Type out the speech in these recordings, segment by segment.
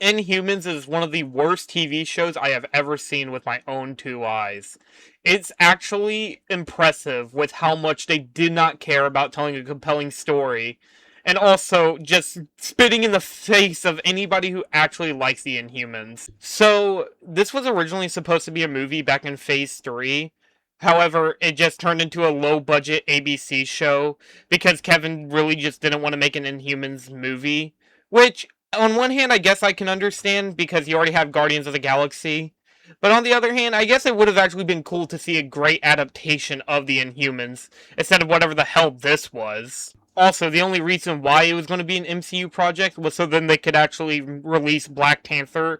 Inhumans is one of the worst TV shows I have ever seen with my own two eyes. It's actually impressive with how much they did not care about telling a compelling story, and also just spitting in the face of anybody who actually likes the Inhumans. So, this was originally supposed to be a movie back in Phase 3. However, it just turned into a low budget ABC show because Kevin really just didn't want to make an Inhumans movie. Which, on one hand, I guess I can understand because you already have Guardians of the Galaxy. But on the other hand, I guess it would have actually been cool to see a great adaptation of the Inhumans instead of whatever the hell this was. Also, the only reason why it was going to be an MCU project was so then they could actually release Black Panther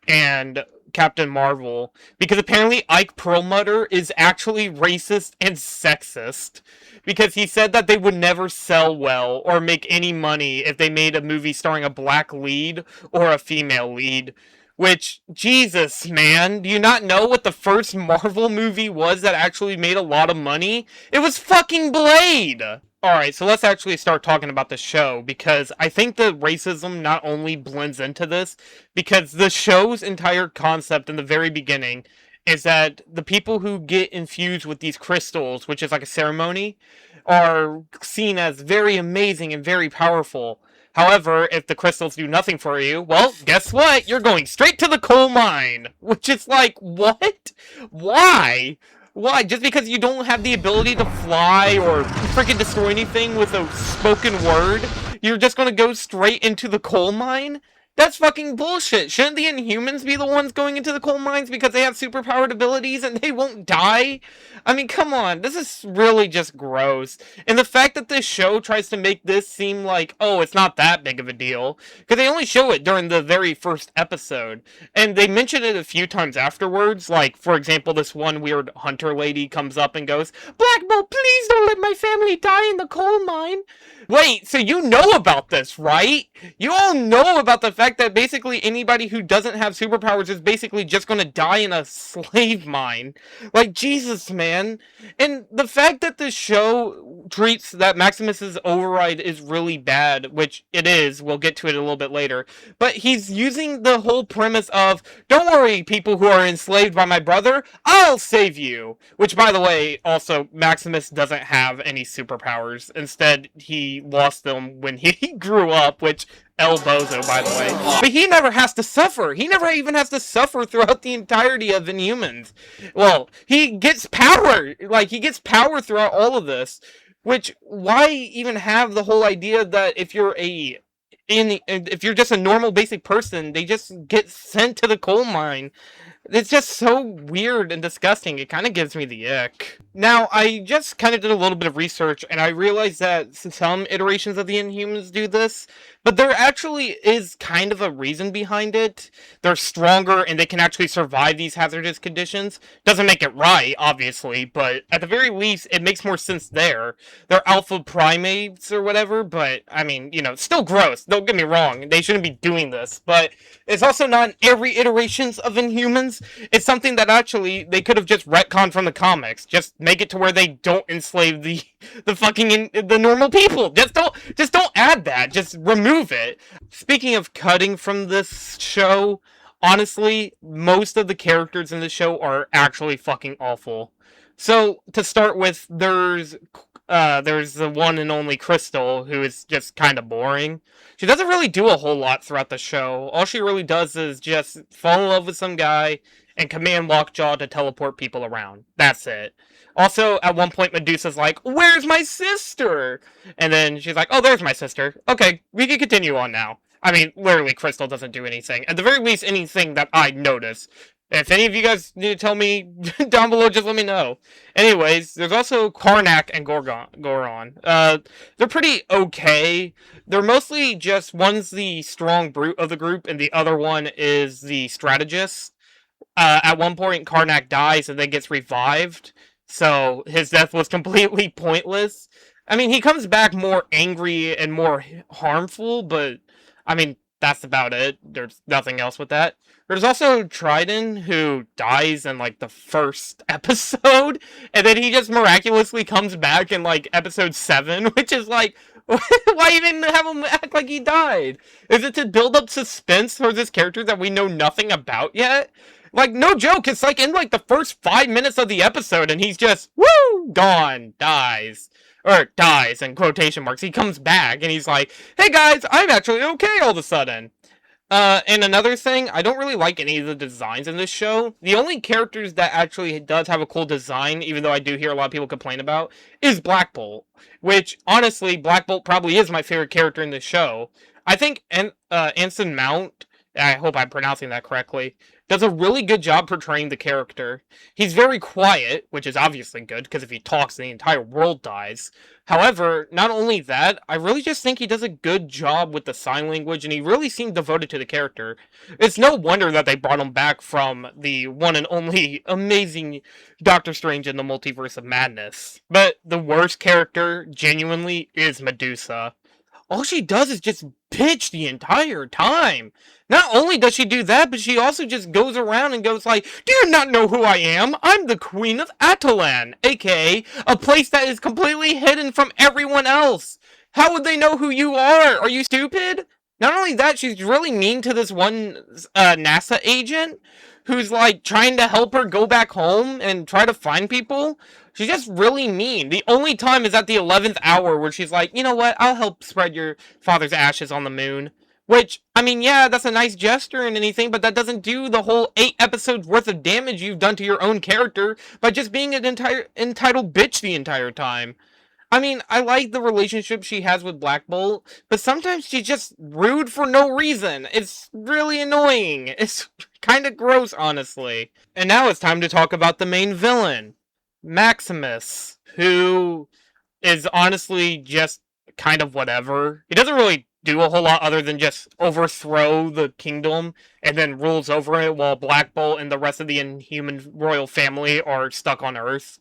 and Captain Marvel, because apparently Ike Perlmutter is actually racist and sexist, because he said that they would never sell well or make any money if they made a movie starring a black lead or a female lead. Which, Jesus, man, do you not know what the first Marvel movie was that actually made a lot of money? It was fucking Blade! Alright, so let's actually start talking about the show, because I think the racism not only blends into this, because the show's entire concept in the very beginning is that the people who get infused with these crystals, which is like a ceremony, are seen as very amazing and very powerful. However, if the crystals do nothing for you, well, guess what? You're going straight to the coal mine! Which is like, what? Why? Why? Just because you don't have the ability to fly or freaking destroy anything with a spoken word, you're just gonna go straight into the coal mine? That's fucking bullshit. Shouldn't the Inhumans be the ones going into the coal mines because they have superpowered abilities and they won't die? I mean, come on. This is really just gross. And the fact that this show tries to make this seem like, oh, it's not that big of a deal, because they only show it during the very first episode. And they mention it a few times afterwards. Like, for example, this one weird hunter lady comes up and goes, Black Bolt, please don't let my family die in the coal mine. Wait, so you know about this, right? You all know about the fact that basically anybody who doesn't have superpowers is basically just gonna die in a slave mine. Like, Jesus, man. And the fact that the show treats that Maximus's override is really bad, which it is, we'll get to it a little bit later, but he's using the whole premise of, don't worry, people who are enslaved by my brother, I'll save you! Which, by the way, also, Maximus doesn't have any superpowers. Instead, he lost them when he grew up, which El Bozo, by the way. But he never has to suffer. He never even has to suffer throughout the entirety of Inhumans. Well, he gets power. Like, he gets power throughout all of this. Which, why even have the whole idea that if you're if you're just a normal basic person, they just get sent to the coal mine? It's just so weird and disgusting. It kind of gives me the ick. Now, I just kind of did a little bit of research, and I realized that some iterations of the Inhumans do this, but there actually is kind of a reason behind it. They're stronger, and they can actually survive these hazardous conditions. Doesn't make it right, obviously, but at the very least, it makes more sense there. They're alpha primates or whatever, but, I mean, you know, still gross. Don't get me wrong. They shouldn't be doing this, but it's also not in every iterations of Inhumans. It's something that actually they could have just retconned from the comics. Just make it to where they don't enslave the the normal people. Just don't add that. Just remove it. Speaking of cutting from this show, honestly, most of the characters in the show are actually fucking awful. So to start with, there's the one and only Crystal, who is just kind of boring. She doesn't really do a whole lot throughout the show. All she really does is just fall in love with some guy and command Lockjaw to teleport people around. That's it. Also, at one point, Medusa's like, where's my sister? And then she's like, oh, there's my sister. Okay, we can continue on now. I mean, literally, Crystal doesn't do anything. At the very least, anything that I notice. If any of you guys need to tell me down below, just let me know. Anyways, there's also Karnak and Goron. They're pretty okay. They're mostly just, one's the strong brute of the group, and the other one is the strategist. At one point, Karnak dies and then gets revived, so his death was completely pointless. I mean, he comes back more angry and more harmful, but, I mean, that's about it. There's nothing else with that. There's also Trident, who dies in like the first episode, and then he just miraculously comes back in like episode 7, which is like, why even have him act like he died? Is it to build up suspense for this character that we know nothing about yet? Like, no joke, it's like in like the first 5 minutes of the episode, and he's just, woo, gone, dies. Or dies, in quotation marks. He comes back, and he's like, hey guys, I'm actually okay all of a sudden. And another thing, I don't really like any of the designs in this show. The only characters that actually does have a cool design, even though I do hear a lot of people complain about, is Black Bolt. Which, honestly, Black Bolt probably is my favorite character in this show. I think Anson Mount, I hope I'm pronouncing that correctly, does a really good job portraying the character. He's very quiet, which is obviously good, because if he talks, the entire world dies. However, not only that, I really just think he does a good job with the sign language, and he really seemed devoted to the character. It's no wonder that they brought him back from the one and only amazing Doctor Strange in the Multiverse of Madness. But the worst character, genuinely, is Medusa. All she does is just bitch the entire time. Not only does she do that, but she also just goes around and goes like, do you not know who I am? I'm the Queen of Attilan, aka a place that is completely hidden from everyone else. How would they know who you are? Are you stupid? Not only that, she's really mean to this one NASA agent who's like trying to help her go back home and try to find people. She's just really mean. The only time is at the 11th hour where she's like, you know what, I'll help spread your father's ashes on the moon. Which, I mean, yeah, that's a nice gesture and anything, but that doesn't do the whole 8 episodes worth of damage you've done to your own character by just being an entitled bitch the entire time. I mean, I like the relationship she has with Black Bolt, but sometimes she's just rude for no reason. It's really annoying. It's kind of gross, honestly. And now it's time to talk about the main villain, Maximus, who is honestly just kind of whatever. He doesn't really do a whole lot other than just overthrow the kingdom and then rules over it while Black Bolt and the rest of the Inhuman royal family are stuck on Earth,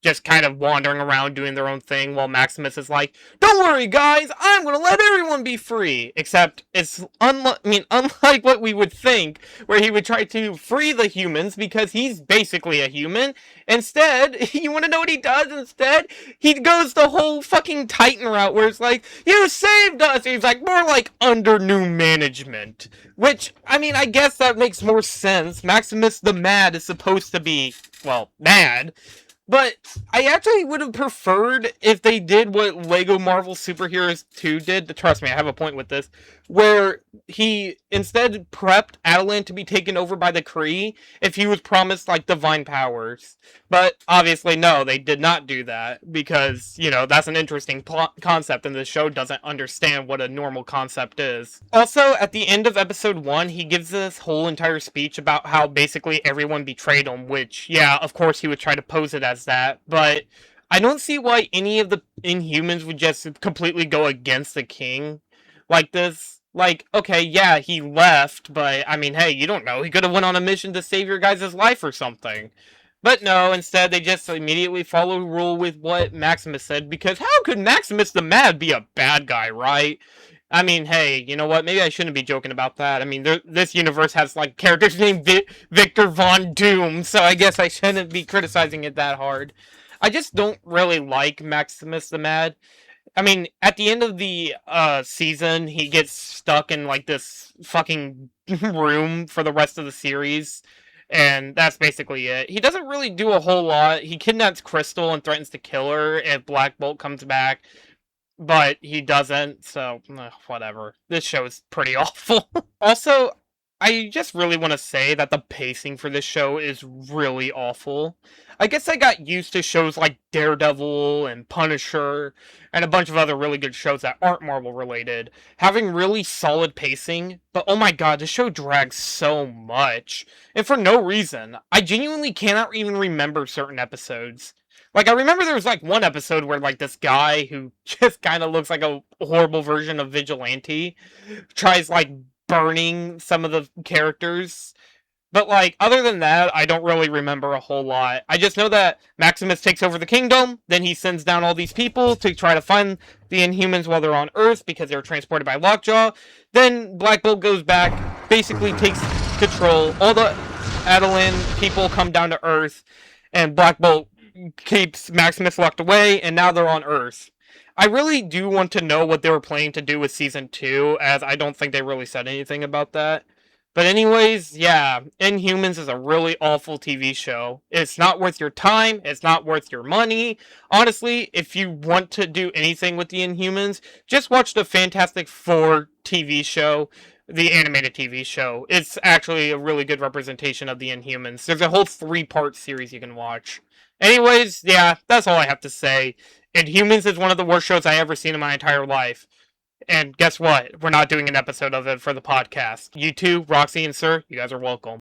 just kind of wandering around doing their own thing while Maximus is like, don't worry guys, I'm gonna let everyone be free. Except it's unlike what we would think, where he would try to free the humans because he's basically a human. Instead, you wanna know what he does instead? He goes the whole fucking Titan route where it's like, you saved us! He's like, more like under new management. Which, I mean, I guess that makes more sense. Maximus the Mad is supposed to be, well, mad. But I actually would have preferred if they did what Lego Marvel Superheroes 2 did. Trust me, I have a point with this. Where he instead prepped Attilan to be taken over by the Kree if he was promised, like, divine powers. But obviously, no, they did not do that. Because, you know, that's an interesting concept, and the show doesn't understand what a normal concept is. Also, at the end of episode 1, he gives this whole entire speech about how basically everyone betrayed him. Which, yeah, of course he would try to pose it as that. But I don't see why any of the Inhumans would just completely go against the king like this. Like, okay, yeah, he left, but, I mean, hey, you don't know. He could have went on a mission to save your guys' life or something. But no, instead, they just immediately follow rule with what Maximus said, because how could Maximus the Mad be a bad guy, right? I mean, hey, you know what? Maybe I shouldn't be joking about that. I mean, this universe has, like, characters named Victor Von Doom, so I guess I shouldn't be criticizing it that hard. I just don't really like Maximus the Mad. I mean, at the end of the season, he gets stuck in, like, this fucking room for the rest of the series. And that's basically it. He doesn't really do a whole lot. He kidnaps Crystal and threatens to kill her if Black Bolt comes back. But he doesn't, so whatever. This show is pretty awful. Also, I just really want to say that the pacing for this show is really awful. I guess I got used to shows like Daredevil and Punisher and a bunch of other really good shows that aren't Marvel related, having really solid pacing, but oh my god, this show drags so much. And for no reason. I genuinely cannot even remember certain episodes. Like, I remember there was, like, one episode where, like, this guy who just kind of looks like a horrible version of Vigilante tries, like, burning some of the characters. But, like, other than that, I don't really remember a whole lot. I just know that Maximus takes over the kingdom, then he sends down all these people to try to find the Inhumans while they're on Earth because they're transported by Lockjaw. Then Black Bolt goes back, basically takes control. All the Attilan people come down to Earth, and Black Bolt keeps Maximus locked away, and now they're on Earth. I really do want to know what they were planning to do with Season 2, as I don't think they really said anything about that. But anyways, yeah, Inhumans is a really awful TV show. It's not worth your time, it's not worth your money. Honestly, if you want to do anything with the Inhumans, just watch the Fantastic Four TV show, the animated TV show. It's actually a really good representation of the Inhumans. There's a whole 3-part series you can watch. Anyways, yeah, that's all I have to say. Inhumans is one of the worst shows I ever seen in my entire life. And guess what? We're not doing an episode of it for the podcast. You two, Roxy and Sir, you guys are welcome.